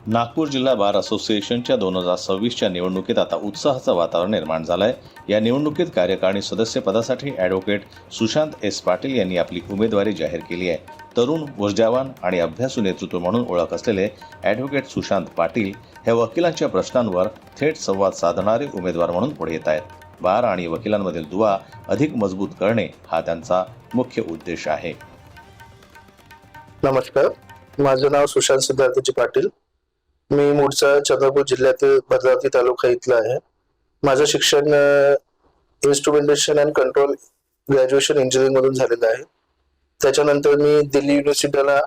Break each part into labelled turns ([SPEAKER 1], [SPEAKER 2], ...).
[SPEAKER 1] नागपूर जिल्हा बार असोसिएशनच्या 2026च्या निवडणुकीत आता उत्साहाचं वातावरण निर्माण झालं आहे। या निवडणुकीत कार्यकारिणी सदस्य पदासाठी ॲडव्होकेट सुशांत एस पाटील यांनी आपली उमेदवारी जाहीर केली आहे। तरुण, ऊर्जावान आणि अभ्यासू नेतृत्व म्हणून ओळख असलेले ॲडव्होकेट सुशांत पाटील हे वकिलांच्या प्रश्नांवर थेट संवाद साधणारे उमेदवार म्हणून पुढे येत आहेत। बार आणि वकिलांमधील दुवा अधिक मजबूत करणे हा त्यांचा मुख्य उद्देश आहे।
[SPEAKER 2] नमस्कार, माझं नाव सुशांत सिद्धार्थजी पाटील। मी मूळचा चंद्रपूर जिल्ह्यातील भद्रावती तालुका इथला आहे। माझं शिक्षण instrumentation and control graduation engineering मधून झालेलं आहे। त्याच्यानंतर मी दिल्ली युनिव्हर्सिटीला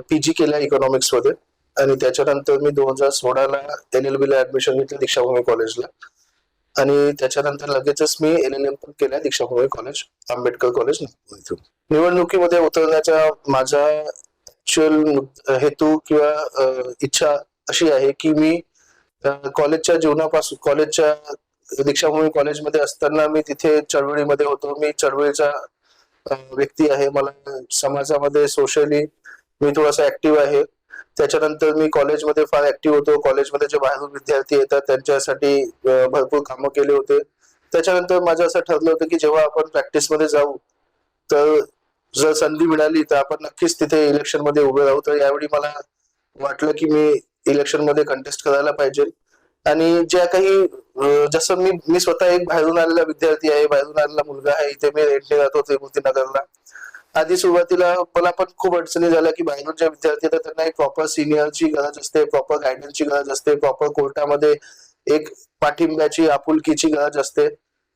[SPEAKER 2] पीजी केला इकॉनॉमिक्स मध्ये आणि त्याच्यानंतर मी 2016ला LLB ला ऍडमिशन घेतलं दीक्षाभूमी कॉलेजला आणि त्याच्यानंतर लगेचच मी LLM पण केला दीक्षाभूमी कॉलेज, आंबेडकर कॉलेज नागपूर इथून। निवडणुकीमध्ये उतरण्याचा माझा हेतू किंवा इच्छा अशी आहे की मी कॉलेजच्या जीवनापासून कॉलेजच्या दीक्षाभूमी कॉलेजमध्ये असताना मी तिथे चळवळीमध्ये होतो। मी चळवळीचा व्यक्ती आहे। मला समाजामध्ये सोशली मी थोडासा ऍक्टिव्ह आहे। त्याच्यानंतर मी कॉलेजमध्ये फार ऍक्टिव्ह होतो। कॉलेजमध्ये जे बाहेरून विद्यार्थी येतात त्यांच्यासाठी भरपूर कामं केले होते। त्याच्यानंतर माझं असं ठरलं होतं की जेव्हा आपण प्रॅक्टिसमध्ये जाऊ तर जर संधी मिळाली तर आपण नक्कीच तिथे इलेक्शन मध्ये उभे राहू। तर यावेळी मला वाटलं की मी इलेक्शन मध्ये कंटेस्ट करायला पाहिजे आणि ज्या काही जसं मी स्वतः एक बाहेरून आलेला विद्यार्थी आहे, बाहेरून आलेला मुलगा आहे। इथे मी रेंटने राहतो त्रिमूर्तीनगरला। आधी सुरुवातीला मला पण खूप अडचणी झाल्या की बाहेरून जे विद्यार्थी येतात त्यांना एक प्रॉपर सिनियरची गरज असते, प्रॉपर गायडन्सची गरज असते, प्रॉपर कोर्टामध्ये एक पाठिंब्याची आपुलकीची गरज असते।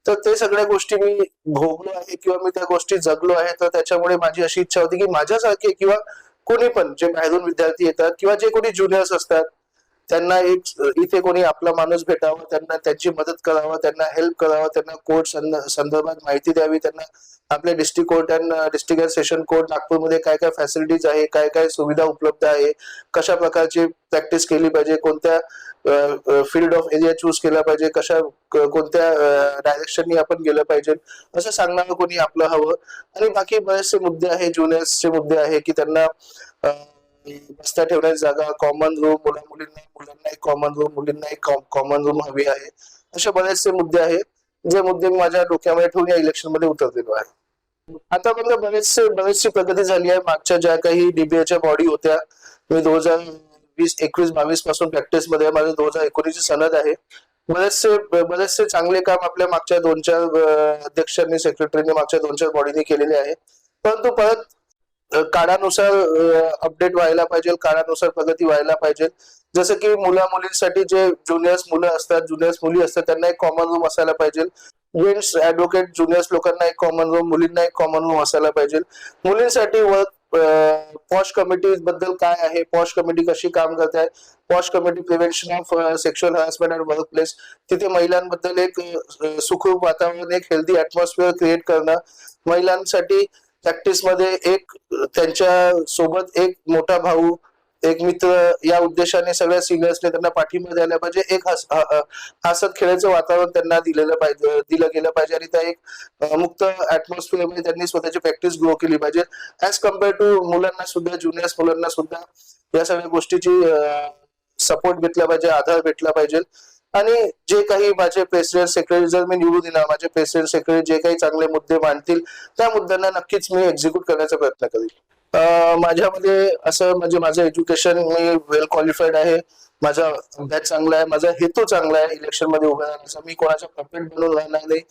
[SPEAKER 2] तर ते सगळ्या गोष्टी मी भोगलो आहे किंवा मी त्या गोष्टी जगलो आहे। तर त्याच्यामुळे माझी अशी इच्छा होती की माझ्यासारखे किंवा कोणी पण जे बाहेरून विद्यार्थी येतात किंवा जे कोणी ज्युनियर्स असतात त्यांना एक इथे कोणी आपला माणूस भेटावा, त्यांना त्यांची मदत करावा, त्यांना हेल्प करावा, त्यांना कोर्ट संदर्भात माहिती द्यावी, त्यांना आपल्या district court and district session court नागपूरमध्ये काय काय फॅसिलिटीज आहे, काय काय सुविधा उपलब्ध आहे, कशा प्रकारची प्रॅक्टिस केली पाहिजे, कोणत्या फील्ड ऑफ एरिया चूज केला पाहिजे, कोणत्या डायरेक्शननी आपण गेलं पाहिजे असं सांगणारं कोणी आपलं हवं। आणि बाकी बरेचसे मुद्दे आहे, ज्युनियर्सचे मुद्दे आहे की त्यांना बसता ठेवण्याची जागा, कॉमन रूम, मुलांना एक कॉमन रूम, मुलींना एक कॉमन रूम हवी आहे। असे बरेचसे मुद्दे आहेत जे मुद्दे माझ्या डोक्यामध्ये ठेवून या इलेक्शन मध्ये उतरलेलो आहे। आतापर्यंत बरेचशी प्रगती झाली आहे। मागच्या ज्या काही DBAच्या बॉडी होत्या, मी 2020, 21, 22 पासून प्रॅक्टिस मध्ये, माझं 2019 ची सनद आहे। बरेचसे चांगले काम आपल्या मागच्या 2-4 अध्यक्षांनी, सेक्रेटरीने मागच्या 2-4 बॉडीने केलेले आहे। परंतु परत काळानुसार अपडेट व्हायला पाहिजे, काळानुसार प्रगती व्हायला पाहिजे। जसं की मुलींसाठी जे ज्युनियर्स मुलं असतात, ज्युनियर्स मुली असतात त्यांना एक कॉमन रूम असायला पाहिजे। जेंट्स ऍडव्होकेट ज्युनियर्स लोकांना एक कॉमन रूम, मुलींना एक कॉमन रूम असायला पाहिजे। मुलींसाठी पॉश कमिटी बद्दल काय आहे, पॉश कमिटी कशी काम करते आहे, posh committee prevention of sexual harassment at work place, तिथे महिलांबद्दल एक सुखरूप वातावरण, एक हेल्दी ॲटमॉस्फिअर क्रिएट करणं, महिलांसाठी प्रॅक्टिस मध्ये एक त्यांच्या सोबत एक मोठा भाऊ, एक मित्र या उद्देशाने सगळ्या सिनियर्सने त्यांना पाठिंबा द्यायला पाहिजे। एक हसत खेळायचं वातावरण त्यांना दिलं गेलं पाहिजे आणि त्या एक मुक्त ऍटमॉस्फिअर मध्ये त्यांनी स्वतःची प्रॅक्टिस ग्रो केली पाहिजे। ऍज कम्पेअर टू मुलांना सुद्धा, ज्युनियर्स मुलांना सुद्धा या सगळ्या गोष्टीची सपोर्ट भेटला पाहिजे, आधार भेटला पाहिजे। आणि जे काही माझे प्रेसिडेंट सेक्रेटरी जर मी निवडून दिला, माझे प्रेसिडेंट सेक्रेटरी जे काही चांगले मुद्दे मांडतील त्या मुद्द्यांना नक्कीच मी एक्झिक्यूट करण्याचा प्रयत्न करेन। माझ्यामध्ये असं म्हणजे माझं एज्युकेशन, मी वेल क्वालिफाईड आहे, माझा अभ्यास चांगला आहे, माझा हेतू चांगला आहे इलेक्शन मध्ये उभा राहण्याचा। मी कोणाच्या पपेट बनून राहणार नाही।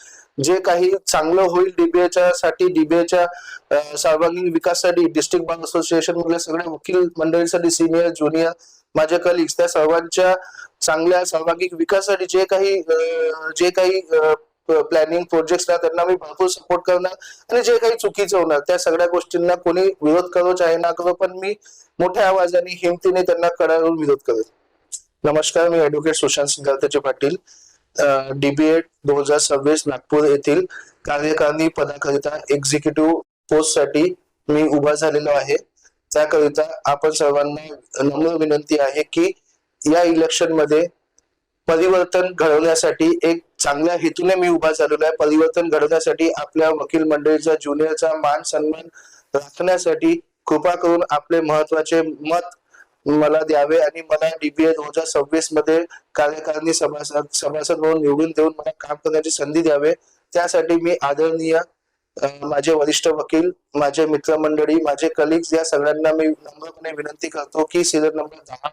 [SPEAKER 2] जे काही चांगलं होईल DBAच्या सर्वांगीण विकासासाठी, डिस्ट्रिक्ट बार असोसिएशन मधल्या सगळ्या वकील मंडळींसाठी, सिनियर ज्युनियर माझे कलिग्स, त्या सर्वांच्या चांगल्या सर्वांगीण विकासासाठी जे काही प्लॅनिंग प्रोजेक्ट्स ना त्यांना मी भरपूर सपोर्ट करणार आणि जे काही चुकीचं होणार त्या सगळ्या गोष्टींना कोणी विरोध करो चाहे ना करो, पण मी मोठ्या आवाजाने, हिमतीने त्यांना कडाडून विरोध करेन। नमस्कार, मी ॲडव्होकेट सुशांत सिद्धार्थजी पाटील, DBA 2026 नागपूर येथील कार्यकारिणी पदाकरिता एक्झिक्युटिव्ह पोस्ट साठी मी उभा झालेलो आहे। त्याकरिता आपण सर्वांना नम्र विनंती आहे की या इलेक्शन मध्ये परिवर्तन घडवण्यासाठी, एक चांगल्या हेतूने मी उभा झालेलो आहे, परिवर्तन घडवण्यासाठी, आपल्या वकील मंडळीचा, ज्युनियरचा मान सन्मान राखण्यासाठी कृपा करून आपले महत्वाचे मत मला द्यावे आणि मला DBA 2026 मध्ये कार्यकारिणी सभासद म्हणून निवडून देऊन मला काम करण्याची संधी द्यावे. त्यासाठी मी आदरणीय माझे वरिष्ठ वकील, माझे मित्रमंडळी, माझे कलिग्स या सगळ्यांना मी नम्रपणे विनंती करतो की सिरियल नंबर 10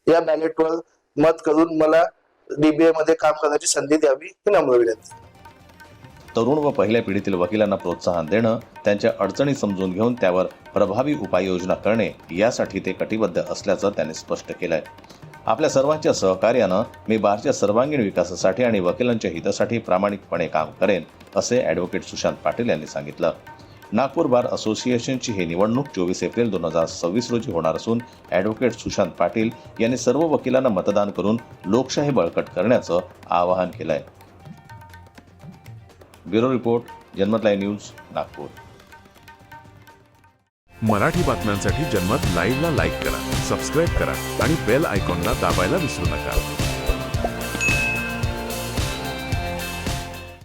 [SPEAKER 2] या बॅलेटवर मत करून मला DBA मध्ये काम करण्याची संधी द्यावी ही नम्र विनंती.
[SPEAKER 1] तरुण व पहिल्या पिढीतील वकिलांना प्रोत्साहन देणं, त्यांच्या अडचणी समजून घेऊन त्यावर प्रभावी उपाययोजना करणे यासाठी ते कटिबद्ध असल्याचं त्यांनी स्पष्ट केलंय. आपल्या सर्वांच्या सहकार्यानं मी बारच्या सर्वांगीण विकासासाठी आणि वकिलांच्या हितासाठी प्रामाणिकपणे काम करेन, असे ॲडव्होकेट सुशांत पाटील यांनी सांगितलं. नागपूर बार असोसिएशनची ही निवडणूक 24 एप्रिल 2026 रोजी होणार असून ॲडव्होकेट सुशांत पाटील यांनी सर्व वकिलांना मतदान करून लोकशाही बळकट करण्याचं आवाहन केलंय. ब्युरो रिपोर्ट, जनमत लाईव्ह न्यूज, नागपूर.
[SPEAKER 3] मराठी बातम्यांसाठी जनमत लाईव्हला लाईक करा, सबस्क्राईब करा आणि बेल आयकॉनला दाबायला विसरू नका.